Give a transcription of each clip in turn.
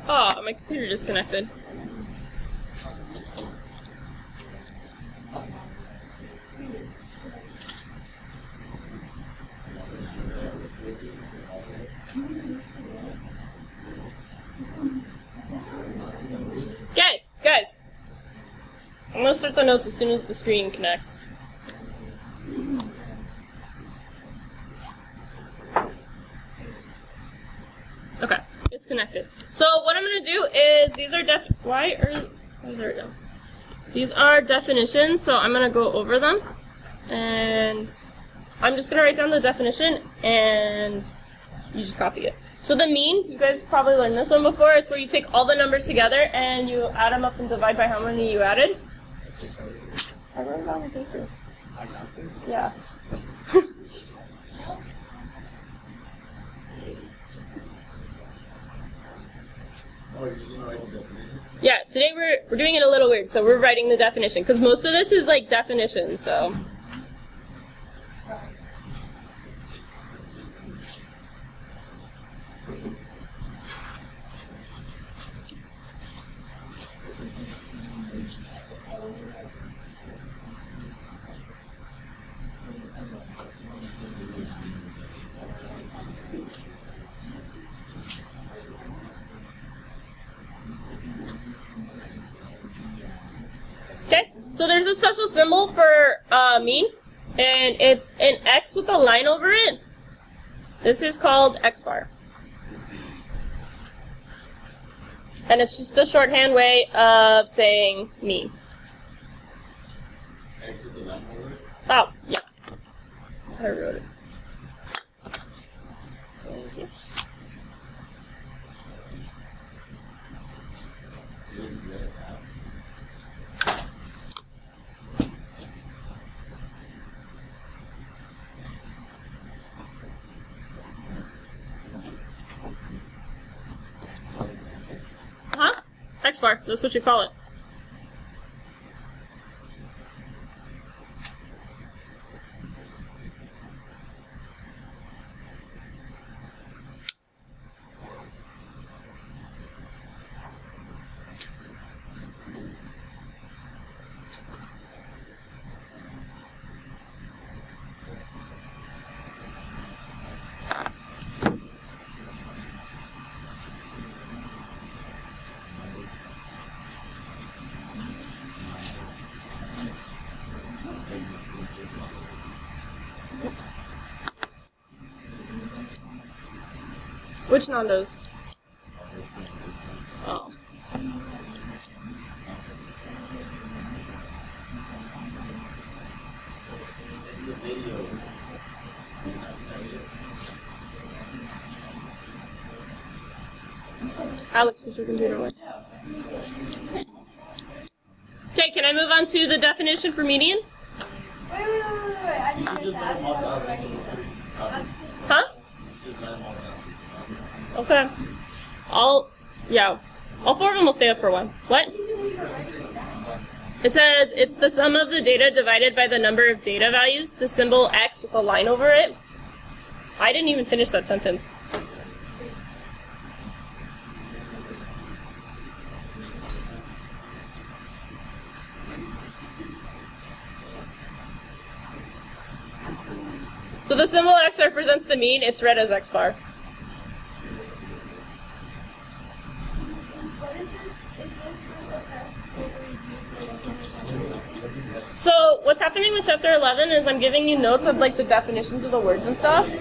Oh, my computer disconnected. Okay, guys. I'm gonna start the notes as soon as the screen connects. Okay, it's connected. So what I'm gonna do is these are there we go. These are definitions, so I'm gonna go over them, and I'm just gonna write down the definition, and you just copy it. So the mean, you guys probably learned this one before. It's where you take all the numbers together and you add them up and divide by how many you added. I wrote it on the paper. I got this. Yeah. Yeah, today we're doing it a little weird, so we're writing the definition, because most of this is like definitions, so. So there's a special symbol for mean, and it's an X with a line over it. This is called X bar. And it's just a shorthand way of saying mean. X with the line over it? Oh, yeah. I wrote it. Thank you. X bar, that's what you call it. Which Nando's? Oh. Alex, put your computer away. Okay, can I move on to the definition for median? Wait. I didn't get that. Huh? Okay. All four of them will stay up for a while. What? It says it's the sum of the data divided by the number of data values, the symbol X with a line over it. I didn't even finish that sentence. So the symbol X represents the mean, it's read as X bar. So what's happening with chapter 11 is I'm giving you notes of like the definitions of the words and stuff.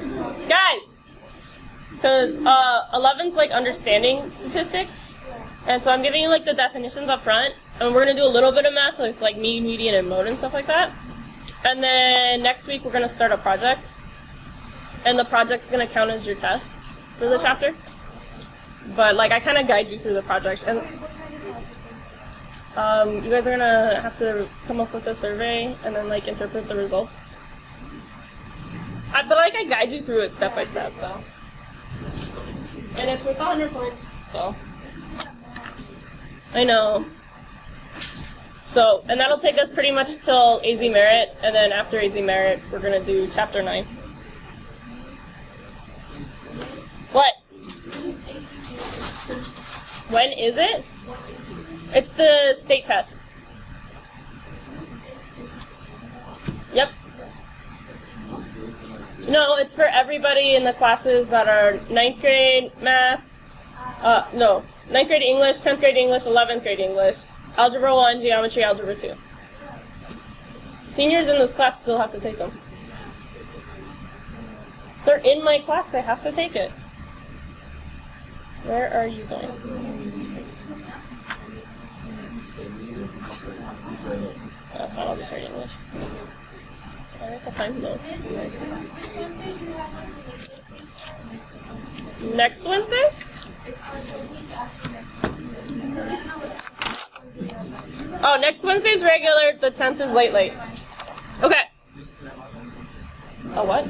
Guys! Because 11's like understanding statistics. And so I'm giving you like the definitions up front. And we're going to do a little bit of math with like mean, median, and mode and stuff like that. And then next week we're going to start a project. And the project's going to count as your test for the chapter. But like I kind of guide you through the project. And you guys are going to have to come up with a survey and then like interpret the results. But like I guide you through it step by step, so. And it's worth 100 points, so. I know. So, and that'll take us pretty much till AZ Merit, and then after AZ Merit, we're going to do chapter 9. What? When is it? It's the state test. Yep. No, it's for everybody in the classes that are 9th grade math. No. 9th grade English, 10th grade English, 11th grade English. Algebra 1, Geometry, Algebra 2. Seniors in this class still have to take them. They're in my class, they have to take it. Where are you going? That's fine, I'll just read English. I have the time though. Next Wednesday? Oh, next Wednesday's regular, the 10th is late. Okay. Oh, what?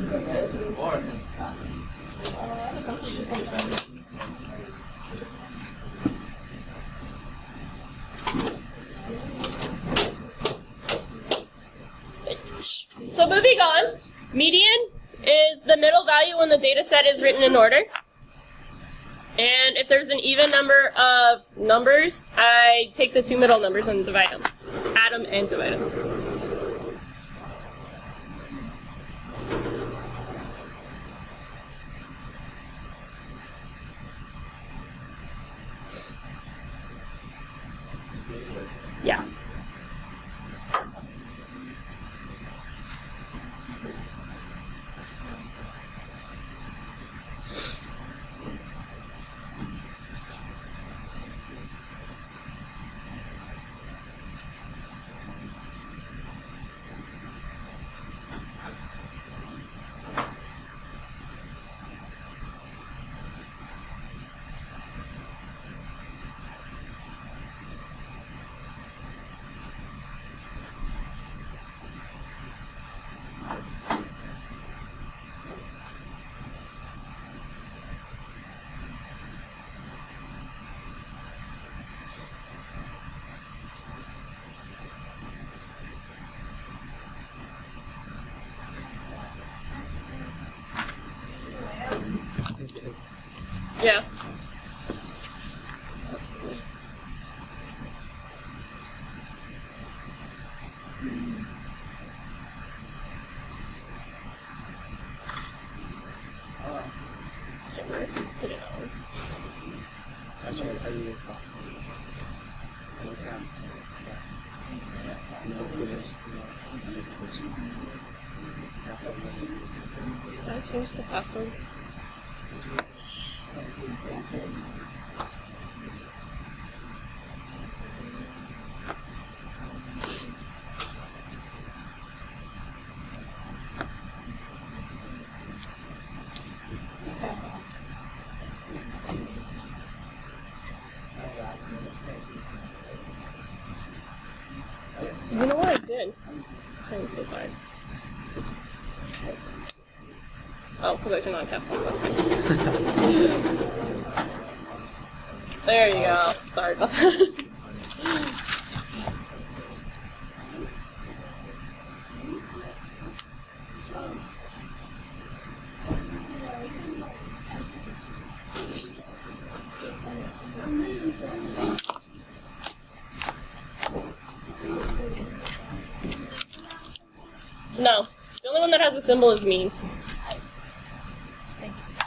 So moving on, median is the middle value when the data set is written in order. And if there's an even number of numbers, I take the two middle numbers and divide them. Add them and divide them. Yeah. Yeah. I'll try to tell you if possible. No caps. No switch. No switch. Did I change the password? You know what I did? I'm so sorry. Oh, because I turned on caps lock last time. There you go. Sorry about that. No. The only one that has a symbol is mean. Thanks.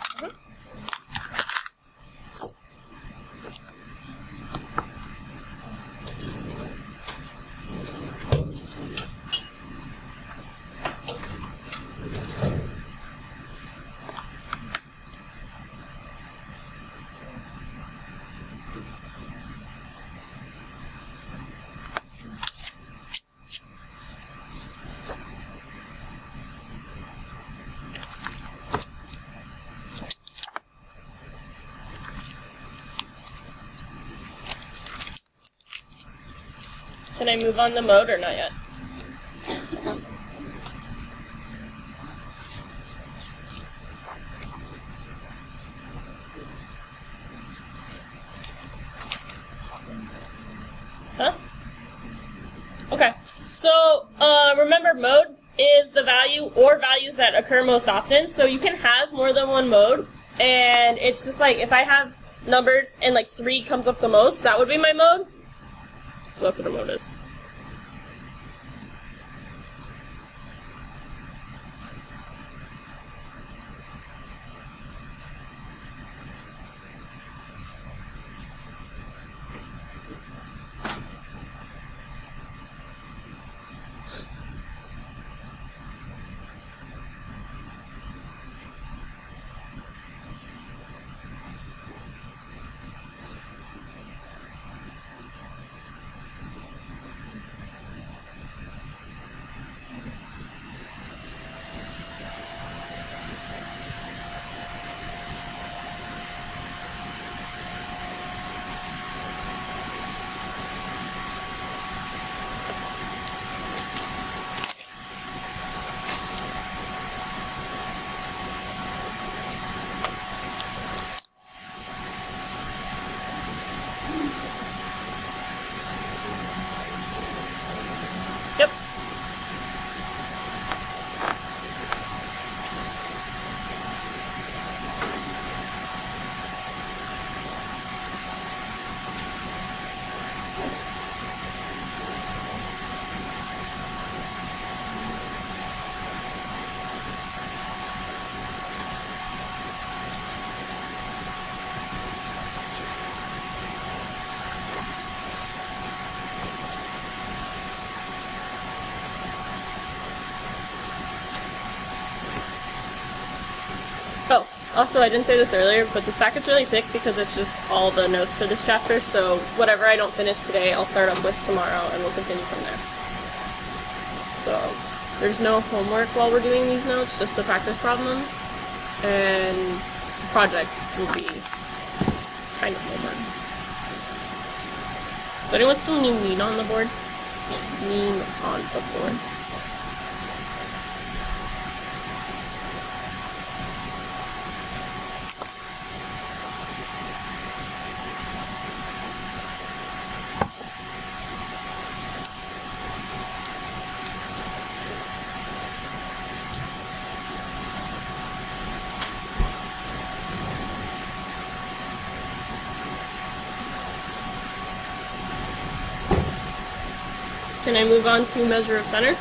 Can I move on the mode or not yet? Huh? Okay. So, remember mode is the value or values that occur most often. So you can have more than one mode. And it's just like if I have numbers and like 3 comes up the most, that would be my mode. So that's what a mode is. Yep. Oh, also I didn't say this earlier, but this packet's really thick because it's just all the notes for this chapter, so whatever I don't finish today, I'll start up with tomorrow and we'll continue from there. So, there's no homework while we're doing these notes, just the practice problems, and the project will be kind of homework. Does anyone still need mean on the board? Mean on the board. Can I move on to measure of center?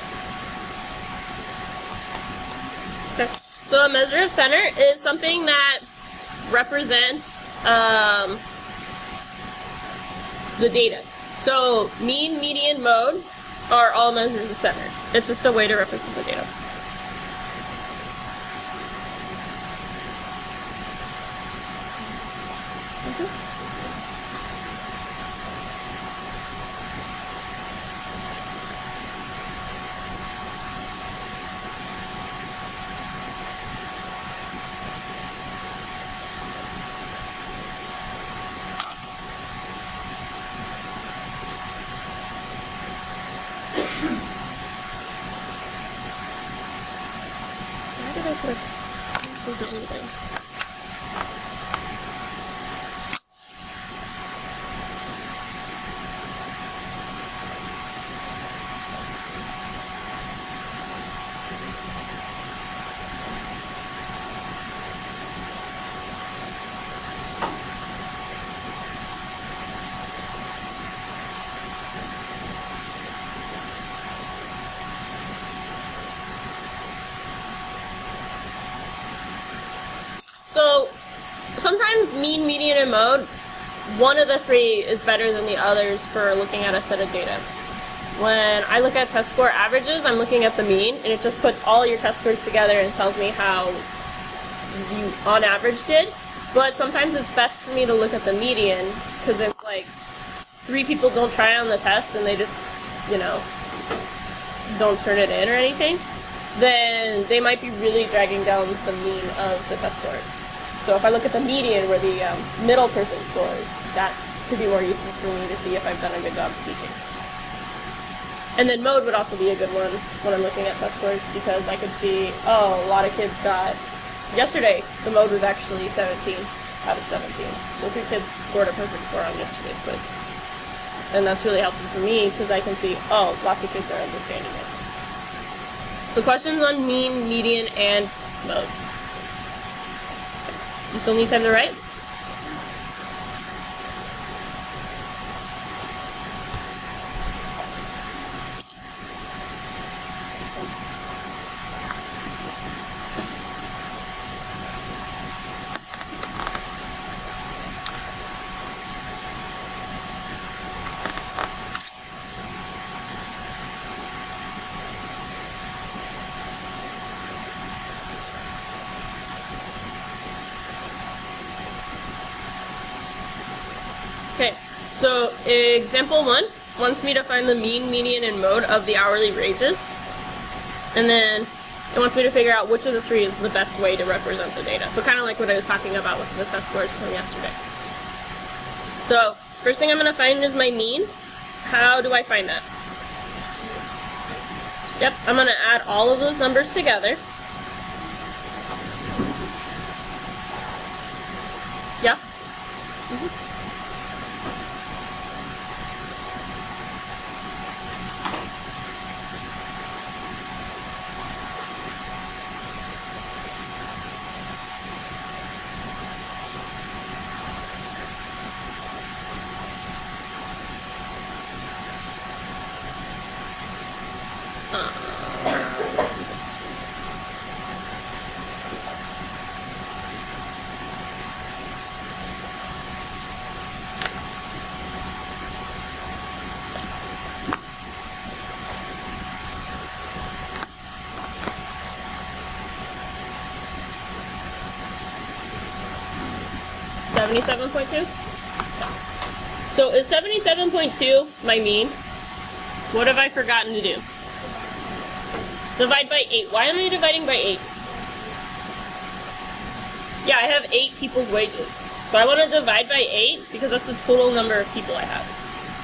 Okay. So a measure of center is something that represents the data. So mean, median, mode are all measures of center. It's just a way to represent the data. Why did I put a so deleting? So sometimes mean, median, and mode, one of the 3 is better than the others for looking at a set of data. When I look at test score averages, I'm looking at the mean, and it just puts all your test scores together and tells me how you on average did. But sometimes it's best for me to look at the median, because if like 3 people don't try on the test and they just, you know, don't turn it in or anything, then they might be really dragging down the mean of the test scores. So if I look at the median, where the middle person scores, that could be more useful for me to see if I've done a good job of teaching. And then mode would also be a good one when I'm looking at test scores, because I could see, oh, a lot of kids got, yesterday the mode was actually 17 out of 17. So 3 kids scored a perfect score on yesterday's quiz. And that's really helpful for me, because I can see, oh, lots of kids are understanding it. So questions on mean, median, and mode. You still need time to write? Okay, so example 1 wants me to find the mean, median, and mode of the hourly wages. And then it wants me to figure out which of the three is the best way to represent the data. So kind of like what I was talking about with the test scores from yesterday. So first thing I'm going to find is my mean. How do I find that? Yep, I'm going to add all of those numbers together. Yeah? Mm-hmm. $77.2? So is 77.2 my mean? What have I forgotten to do? Divide by 8. Why am I dividing by 8? Yeah, I have 8 people's wages. So I want to divide by 8 because that's the total number of people I have.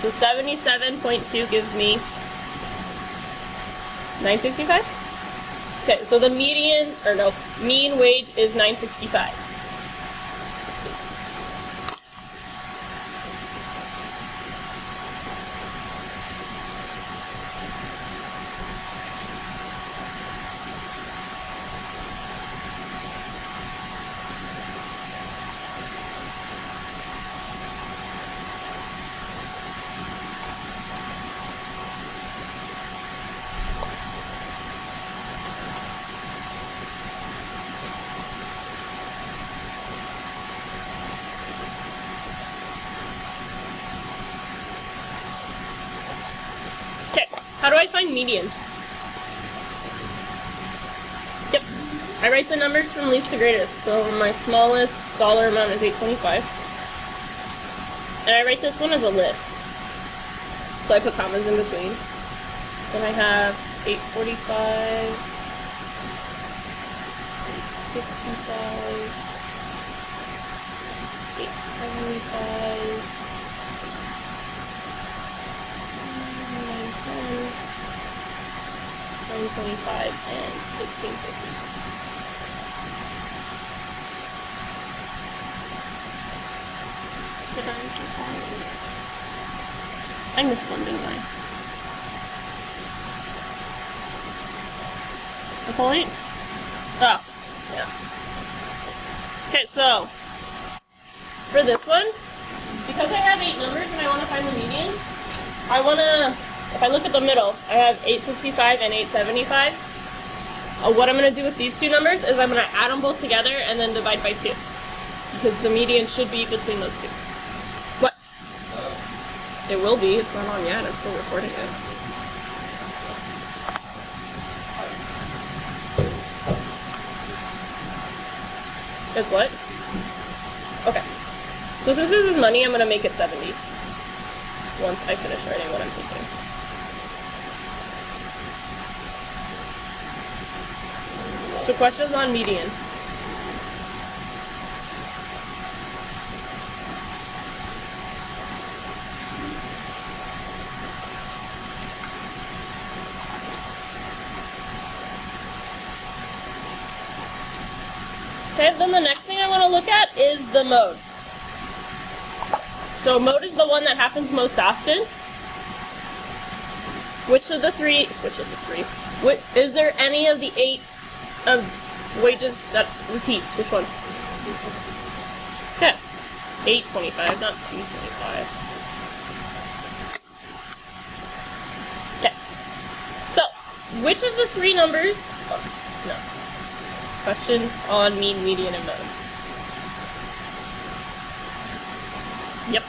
So 77.2 gives me 965? Okay, so the mean wage is 965. How do I find median? Yep, I write the numbers from least to greatest. So my smallest dollar amount is $8.25. And I write this one as a list. So I put commas in between. Then I have $8.45, $8.65, $8.75. 925 and 1650. Did I missed one, didn't I? That's all 8? Oh, yeah. Okay, so for this one, because I have 8 numbers and I want to find the median, if I look at the middle, I have 865 and 875. What I'm going to do with these two numbers is I'm going to add them both together and then divide by 2. Because the median should be between those two. What? It will be. It's not on yet. I'm still recording it. It's what? Okay. So since this is money, I'm going to make it 70. Once I finish writing what I'm teaching. So questions on median. Okay, then the next thing I want to look at is the mode. So mode is the one that happens most often. Which of the three, is there any of the 8 of wages that repeats? Which one? Okay, 825, not 225. Okay, so which of the 3 numbers, questions on mean, median, and mode. Yep.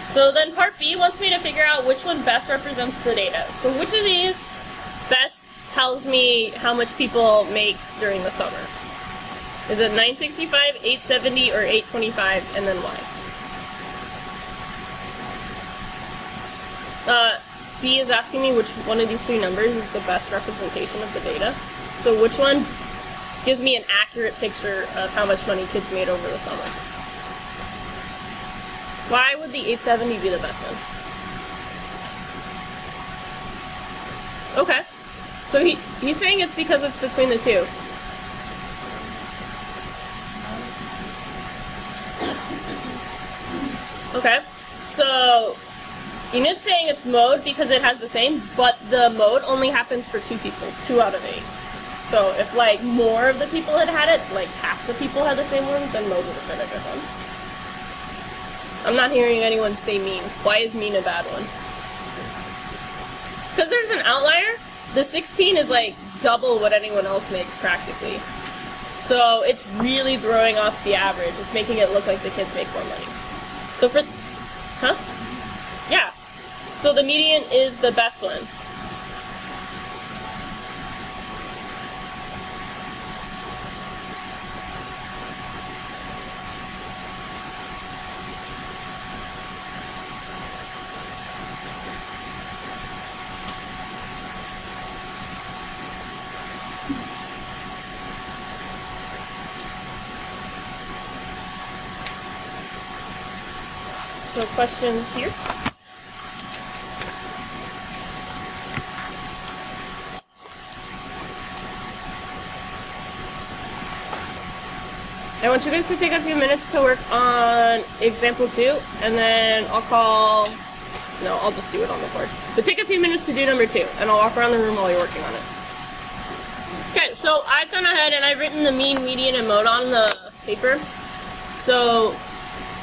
So then part B wants me to figure out which one best represents the data. So which of these best tells me how much people make during the summer? Is it 965, 870, or 825, and then why? B is asking me which one of these three numbers is the best representation of the data. So which one gives me an accurate picture of how much money kids made over the summer? Why would the 870 be the best one? Okay. So he's saying it's because it's between the two. Okay. So Enid's saying it's mode because it has the same, but the mode only happens for 2 people, 2 out of 8. So if like more of the people had had it, so like half the people had the same one, then mode would have been a good one. I'm not hearing anyone say mean. Why is mean a bad one? Because there's an outlier. The 16 is like double what anyone else makes practically. So it's really throwing off the average. It's making it look like the kids make more money. So for, huh? Yeah. So the median is the best one. So questions here? I want you guys to take a few minutes to work on example 2, and then I'll just do it on the board. But take a few minutes to do number 2, and I'll walk around the room while you're working on it. Okay, so I've gone ahead and I've written the mean, median, and mode on the paper. So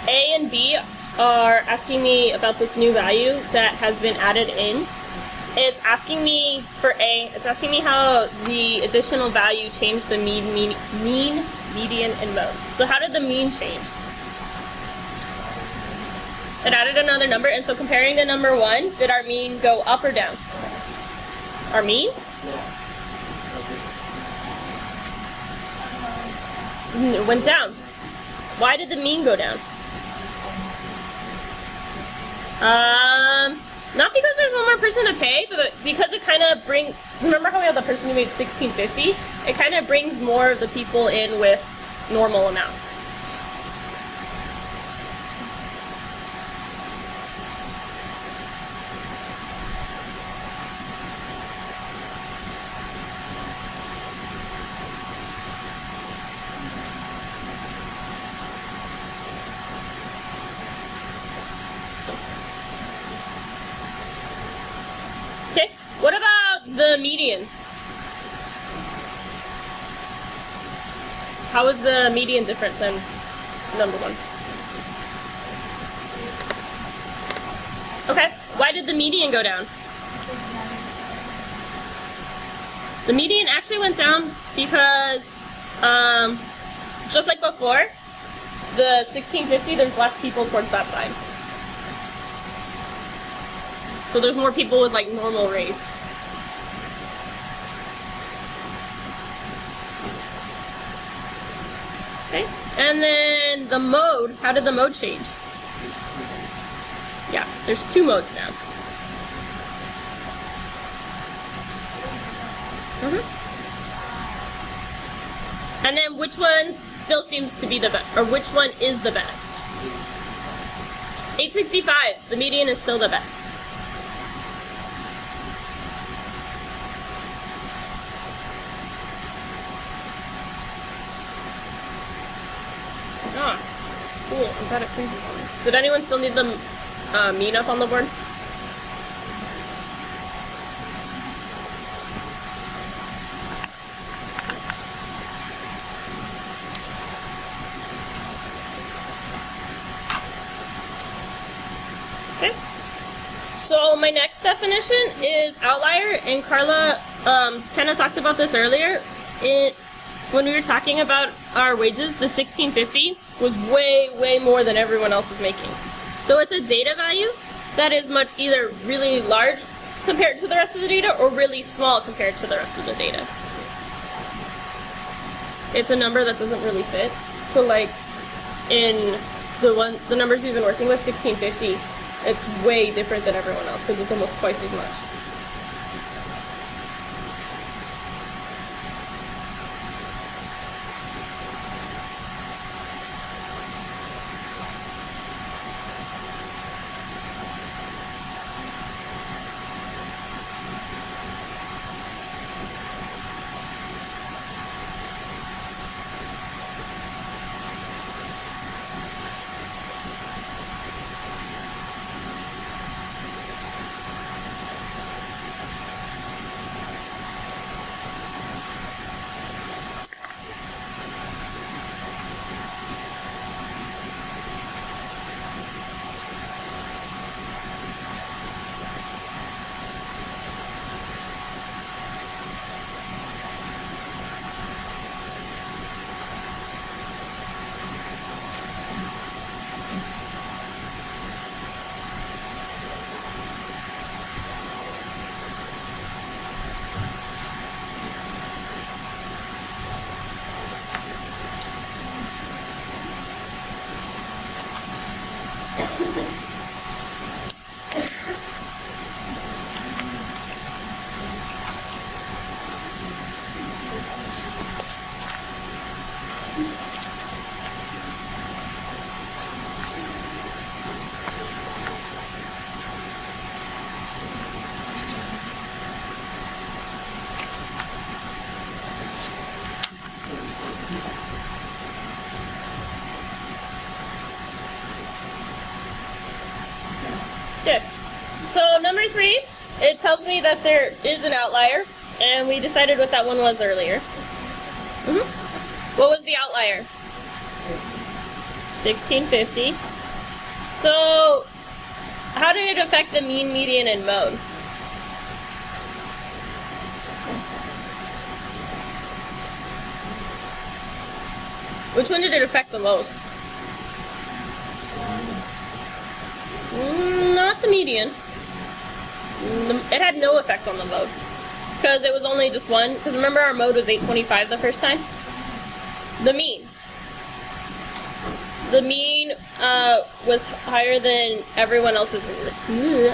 A and B are asking me about this new value that has been added in. It's asking me, for A, it's asking me how the additional value changed the mean, median, and mode. So how did the mean change? It added another number, and so comparing to number 1, did our mean go up or down? Our mean? It went down. Why did the mean go down? Not because there's one more person to pay, but because it kind of brings, remember how we have the person who made $16.50? It kind of brings more of the people in with normal amounts. Okay, what about the median? How is the median different than number 1? Okay, why did the median go down? The median actually went down because, just like before, the 1650, there's less people towards that side. So there's more people with like normal rates. Okay, and then the mode, how did the mode change? Yeah, there's 2 modes now. And then which one still seems to be the best, or which one is the best? 865, the median is still the best. Ah, cool. I'm glad it freezes on me. Did anyone still need the mean up on the board? Okay. So my next definition is outlier, and Carla kind of talked about this earlier. When we were talking about our wages, the 1650 was way more than everyone else was making. So it's a data value that is either really large compared to the rest of the data or really small compared to the rest of the data. it's a number that doesn't really fit. So like in the numbers we've been working with, 1650, it's way different than everyone else because it's almost twice as much. Okay, so number 3, it tells me that there is an outlier, and we decided what that one was earlier. What was the outlier? 1650. So, how did it affect the mean, median, and mode? Which one did it affect the most? Not the median. It had no effect on the mode. Because it was only just one. Because remember our mode was 825 the first time? The mean. The mean was higher than everyone else's.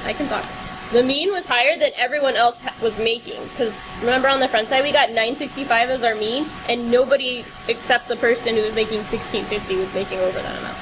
I can talk. The mean was higher than everyone else was making. Because remember on the front side we got 965 as our mean. And nobody except the person who was making 1650 was making over that amount.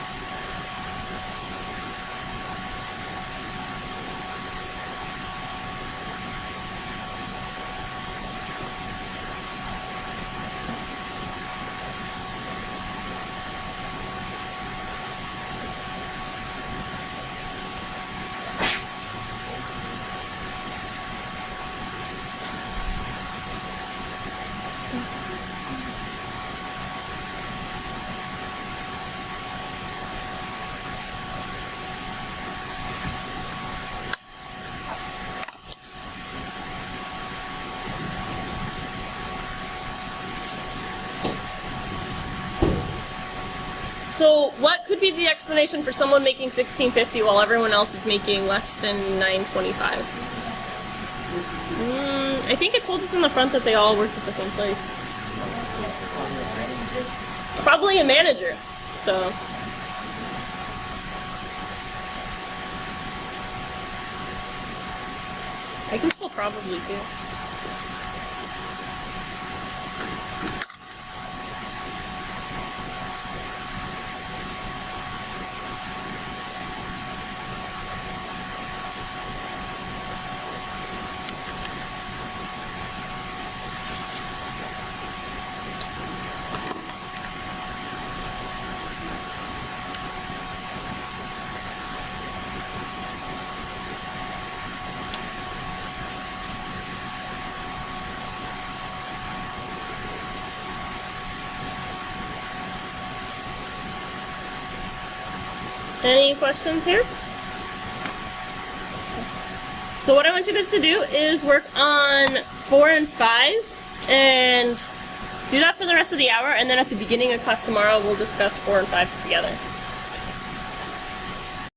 So what could be the explanation for someone making 1650 while everyone else is making less than 925? I think it told us in the front that they all worked at the same place. Probably a manager. So I can spell probably too. Any questions here? So what I want you guys to do is work on 4 and 5 and do that for the rest of the hour, and then at the beginning of class tomorrow we'll discuss 4 and 5 together.